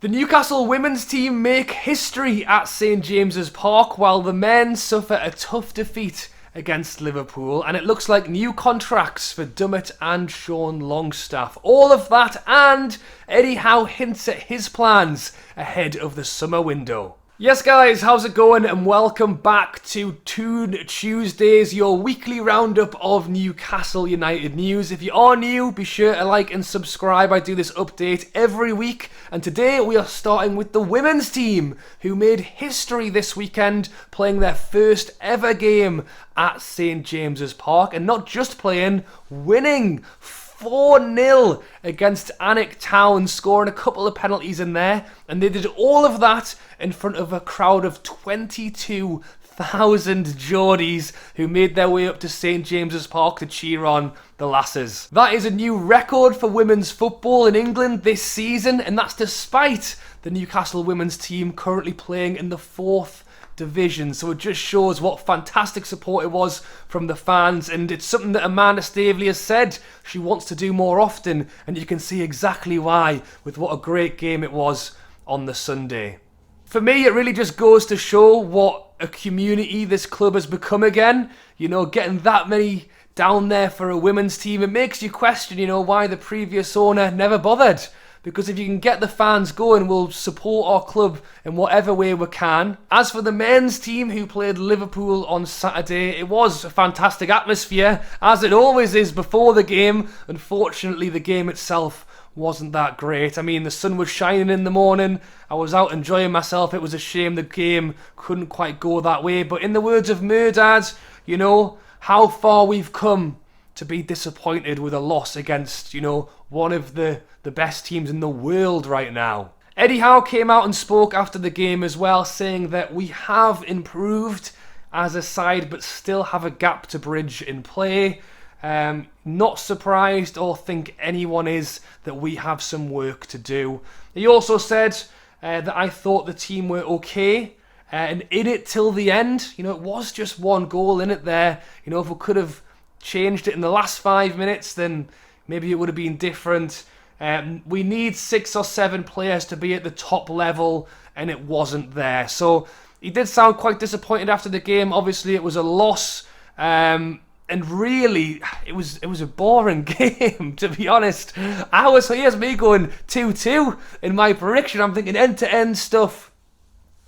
The Newcastle women's team make history at St James's Park while the men suffer a tough defeat against Liverpool, and it looks like new contracts for Dummett and Sean Longstaff. All of that, and Eddie Howe hints at his plans ahead of the summer window. Yes guys, how's it going, and welcome back to Toon Tuesdays, your weekly roundup of Newcastle United news. If you are new, be sure to like and subscribe. I do this update every week, and today we are starting with the women's team, who made history this weekend, playing their first ever game at St James's Park, and not just playing, winning 4-0 against Alnwick Town, scoring a couple of penalties in there, and they did all of that in front of a crowd of 22,000 Geordies who made their way up to St James's Park to cheer on the lasses. That is a new record for women's football in England this season, and that's despite the Newcastle women's team currently playing in the 4th division. So it just shows what fantastic support it was from the fans, and it's something that Amanda Staveley has said she wants to do more often, and you can see exactly why with what a great game it was on the Sunday. For me, it really just goes to show what a community this club has become again. You know, getting that many down there for a women's team, it makes you question, you know, why the previous owner never bothered. Because if you can get the fans going, we'll support our club in whatever way we can. As for the men's team who played Liverpool on Saturday, it was a fantastic atmosphere, as it always is before the game. Unfortunately, the game itself wasn't that great. I mean, the sun was shining in the morning. I was out enjoying myself. It was a shame the game couldn't quite go that way. But in the words of Murdad, you know, how far we've come to be disappointed with a loss against, you know, one of the best teams in the world right now. Eddie Howe came out and spoke after the game as well, saying that we have improved as a side but still have a gap to bridge in play. Not surprised or think anyone is that we have some work to do. He also said that I thought the team were okay and in it till the end. You know, it was just one goal in it there. You know, if we could have changed it in the last 5 minutes, then maybe it would have been different. We need 6 or 7 players to be at the top level, and it wasn't there. So he did sound quite disappointed after the game. Obviously, it was a loss, and really, it was a boring game, to be honest. Here's me going 2-2 in my prediction. I'm thinking end-to-end stuff.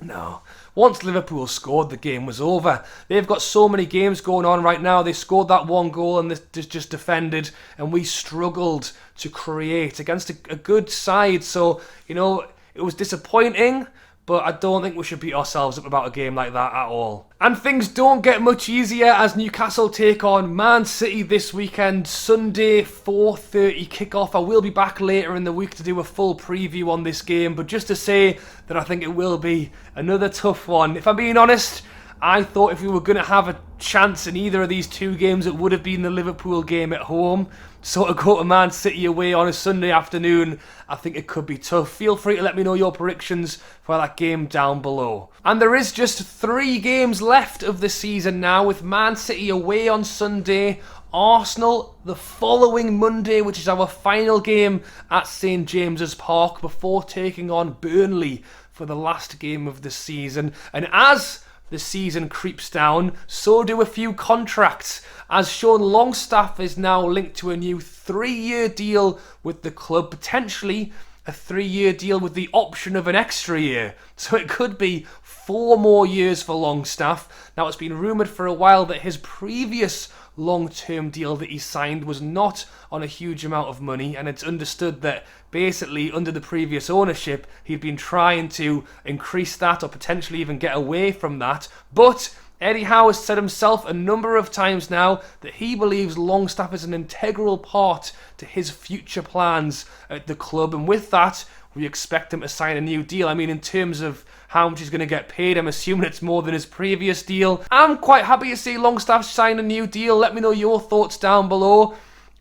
No. Once Liverpool scored, the game was over. They've got so many games going on right now. They scored that one goal and they just defended, and we struggled to create against a good side. So, you know, it was disappointing, but I don't think we should beat ourselves up about a game like that at all. And things don't get much easier as Newcastle take on Man City this weekend, Sunday 4:30 kickoff. I will be back later in the week to do a full preview on this game, but just to say that I think it will be another tough one. If I'm being honest, I thought if we were going to have a chance in either of these two games, it would have been the Liverpool game at home. So to go to Man City away on a Sunday afternoon, I think it could be tough. Feel free to let me know your predictions for that game down below. And there is just 3 games left of the season now, with Man City away on Sunday, Arsenal the following Monday, which is our final game at St James's Park, before taking on Burnley for the last game of the season. And as the season creeps down, so do a few contracts, as Sean Longstaff is now linked to a new 3-year deal with the club, potentially a 3-year deal with the option of an extra year. So it could be 4 more years for Longstaff. Now, it's been rumoured for a while that his previous long-term deal that he signed was not on a huge amount of money, and it's understood that basically under the previous ownership he'd been trying to increase that or potentially even get away from that. But Eddie Howe has said himself a number of times now that he believes Longstaff is an integral part to his future plans at the club, and with that we expect him to sign a new deal. I mean, in terms of how much he's going to get paid, I'm assuming it's more than his previous deal. I'm quite happy to see Longstaff sign a new deal. Let me know your thoughts down below.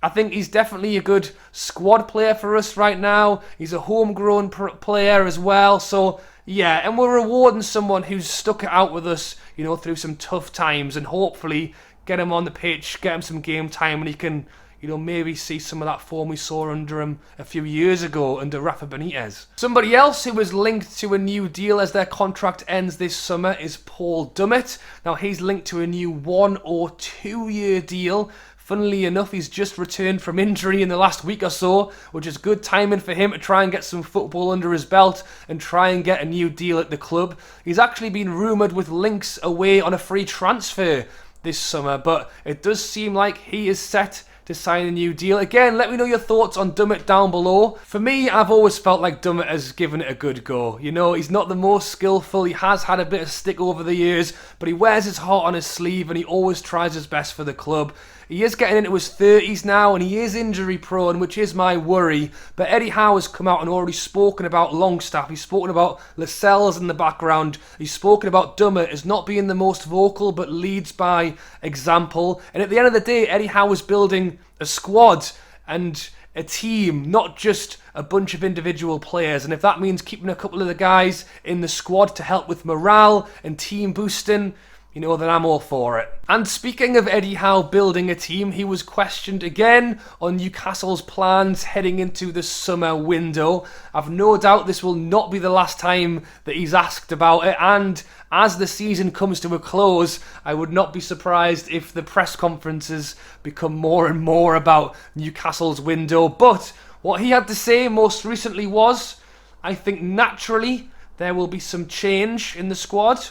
I think he's definitely a good squad player for us right now. He's a homegrown player as well. So, yeah, and we're rewarding someone who's stuck it out with us, you know, through some tough times, and hopefully get him on the pitch, get him some game time, and he can, maybe see some of that form we saw under him a few years ago under Rafa Benitez. Somebody else who was linked to a new deal as their contract ends this summer is Paul Dummett. Now he's linked to a new 1 or 2 year deal. Funnily enough, he's just returned from injury in the last week or so, which is good timing for him to try and get some football under his belt and try and get a new deal at the club. He's actually been rumoured with links away on a free transfer this summer, but it does seem like he is set to sign a new deal. Again, let me know your thoughts on Dummett down below. For me, I've always felt like Dummett has given it a good go. He's not the most skillful, he has had a bit of stick over the years, but he wears his heart on his sleeve and he always tries his best for the club. He is getting into his 30s now and he is injury prone, which is my worry. But Eddie Howe has come out and already spoken about Longstaff. He's spoken about Lascelles in the background. He's spoken about Dummett as not being the most vocal but leads by example. And at the end of the day, Eddie Howe is building a squad and a team, not just a bunch of individual players. And if that means keeping a couple of the guys in the squad to help with morale and team boosting, then I'm all for it. And speaking of Eddie Howe building a team, he was questioned again on Newcastle's plans heading into the summer window. I've no doubt this will not be the last time that he's asked about it, and as the season comes to a close, I would not be surprised if the press conferences become more and more about Newcastle's window. But what he had to say most recently was, I think naturally there will be some change in the squad.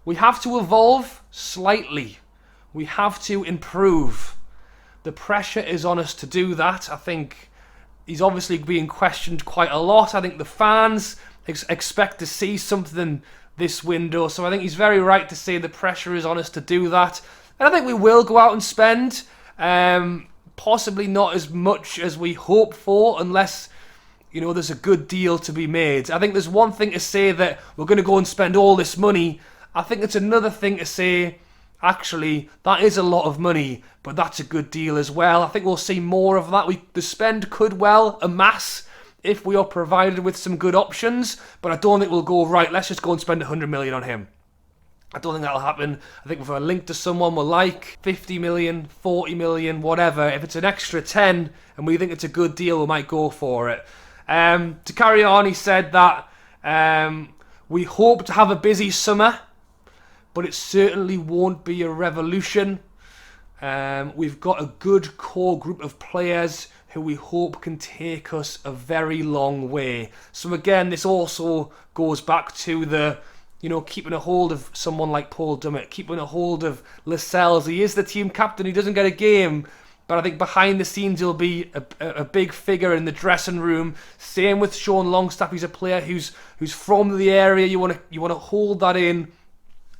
We have to evolve slightly. We have to improve. The pressure is on us to do that. I think he's obviously being questioned quite a lot. I think the fans expect to see something this window. So I think he's very right to say the pressure is on us to do that. And I think we will go out and spend. Possibly not as much as we hope for, unless there's a good deal to be made. I think there's one thing to say that we're going to go and spend all this money. I think it's another thing to say, actually, that is a lot of money, but that's a good deal as well. I think we'll see more of that. The spend could well amass if we are provided with some good options, but I don't think we'll go, right, let's just go and spend 100 million on him. I don't think that'll happen. I think if we're linked to someone we're like, 50 million, 40 million, whatever, if it's an extra 10 and we think it's a good deal, we might go for it. To carry on, he said that we hope to have a busy summer, but it certainly won't be a revolution. We've got a good core group of players who we hope can take us a very long way. So again, this also goes back to the, keeping a hold of someone like Paul Dummett, keeping a hold of Lascelles. He is the team captain, he doesn't get a game, but I think behind the scenes he'll be a big figure in the dressing room. Same with Sean Longstaff, he's a player who's from the area, you want to hold that in.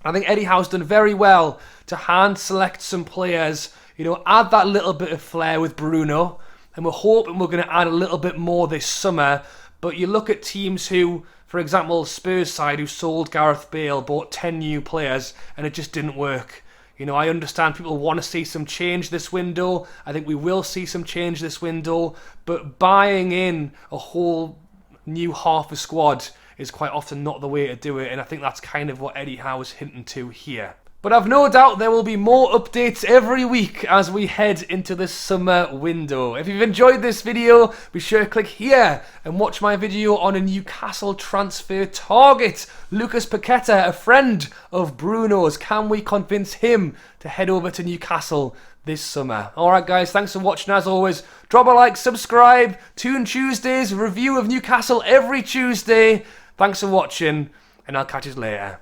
I think Eddie Howe's done very well to hand select some players, add that little bit of flair with Bruno, and we're hoping we're going to add a little bit more this summer. But you look at teams who, for example, Spurs side, who sold Gareth Bale, bought 10 new players, and it just didn't work. I understand people want to see some change this window. I think we will see some change this window, but buying in a whole new half a squad is quite often not the way to do it, and I think that's kind of what Eddie Howe is hinting to here. But I've no doubt there will be more updates every week as we head into the summer window. If you've enjoyed this video, be sure to click here and watch my video on a Newcastle transfer target. Lucas Paqueta, a friend of Bruno's. Can we convince him to head over to Newcastle this summer? Alright guys, thanks for watching as always. Drop a like, subscribe. Toon Tuesdays, review of Newcastle every Tuesday. Thanks for watching, and I'll catch you later.